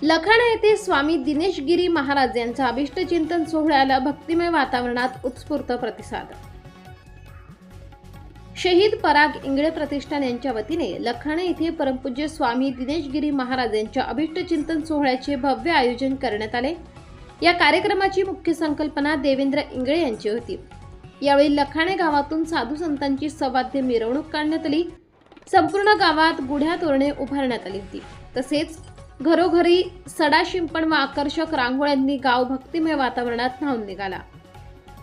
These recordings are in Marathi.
लखाणा येथे स्वामी दिनेश गिरी महाराज यांचा अभिष्टचिंतन सोहळ्याला भक्तिमय वातावरणात उत्स्फूर्त प्रतिसाद। शहीद पराग इंगळे प्रतिष्ठान यांच्या वतीने लखाणा येथे परमपूज्य स्वामी दिनेश गिरी महाराज यांच्या अभिष्टचिंतन सोहळ्याचे भव्य आयोजन करण्यात आले। या कार्यक्रमाची मुख्य संकल्पना देवेंद्र इंगळे यांची होती। यावेळी लखाणे गावातून साधू संतांची सवाद्य मिरवणूक काढण्यात आली। संपूर्ण गावात गुढ्या तोरणे उभारण्यात आली होती। तसेच घरोघरी सडा शिंपण व आकर्षक रांगोळ्यांनी गाव भक्तिमय वातावरणात न्हाऊन निघाला।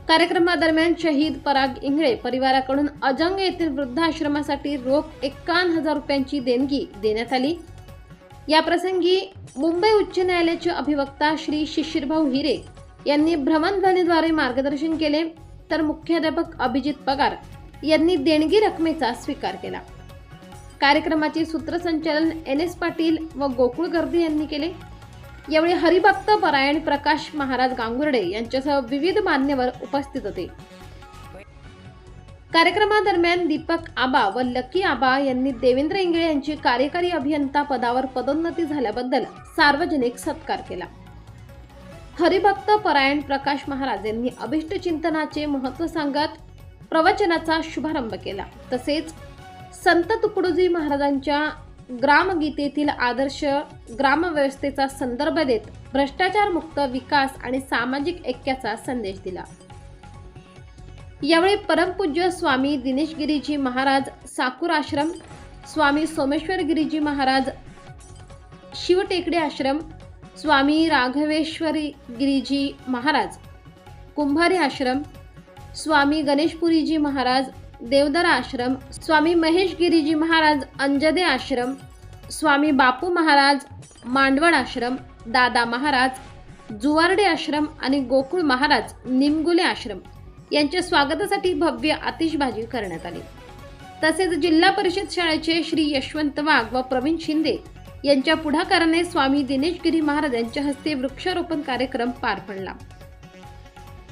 कार्यक्रमादरम्यान शहीद पराग इंगळे परिवाराकडून अजंग येथील वृद्धाश्रमासाठी रोख 51,000 रुपयांची देणगी देण्यात आली। या प्रसंगी मुंबई उच्च न्यायालयाचे अधिवक्ता श्री शिशिरभाऊ हिरे यांनी भ्रमणध्वनीद्वारे मार्गदर्शन केले, तर मुख्याध्यापक अभिजित पगार यांनी देणगी रकमेचा स्वीकार केला। कार्यक्रमाचे सूत्रसंचालन NS पाटील व गोकुळ गर्दी यांनी केले। यावेळी हरिभक्त परायण प्रकाश महाराज गांगुर्डे यांच्यासह विविध मान्यवर उपस्थित होते। कार्यक्रमादरम्यान दीपक आबा व लकी आबा यांनी देवेंद्र इंगळे यांची कार्यकारी अभियंता पदावर पदोन्नती झाल्याबद्दल सार्वजनिक सत्कार केला। हरिभक्त परायण प्रकाश महाराज यांनी अभिष्टचिंतनाचे महत्त्व सांगत प्रवचनाचा शुभारंभ केला। तसेच संत तुकडोजी महाराजांच्या ग्रामगीतेतील आदर्श ग्रामव्यवस्थेचा संदर्भ देत भ्रष्टाचार मुक्त विकास आणि सामाजिक ऐक्याचा संदेश दिला। यावेळी परमपूज्य स्वामी दिनेश गिरीजी महाराज साकूर आश्रम, स्वामी सोमेश्वर गिरीजी महाराज शिवटेकडे आश्रम, स्वामी राघवेश्वरी गिरीजी महाराज कुंभारी आश्रम, स्वामी गणेशपुरीजी महाराज देवदरा आश्रम, स्वामी महेश गिरीजी महाराज अंजदे आश्रम, स्वामी बापू महाराज मांडवड आश्रम, दादा महाराज जुवारडे आश्रम आणि गोकुळ महाराज निमगुले आश्रम यांच्या स्वागतासाठी भव्य आतिषबाजी करण्यात आली। तसेच जिल्हा परिषद शाळेचे श्री यशवंत वाघ व प्रवीण शिंदे यांच्या पुढाकाराने स्वामी दिनेश गिरी महाराज यांच्या हस्ते वृक्षारोपण कार्यक्रम पार पडला।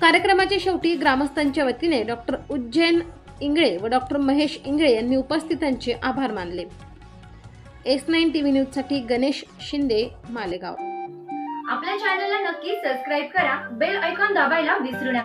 कार्यक्रमाच्या शेवटी ग्रामस्थांच्या वतीने डॉक्टर उज्जैन इंगळे व डॉक्टर महेश इंगळे यांनी उपस्थितांचे आभार मानले। S9 TV न्यूज साठी गणेश शिंदे, मालेगाव। आपल्या चॅनलला नक्की सबस्क्राइब करा, बेल आयकॉन दाबायला विसरू नका।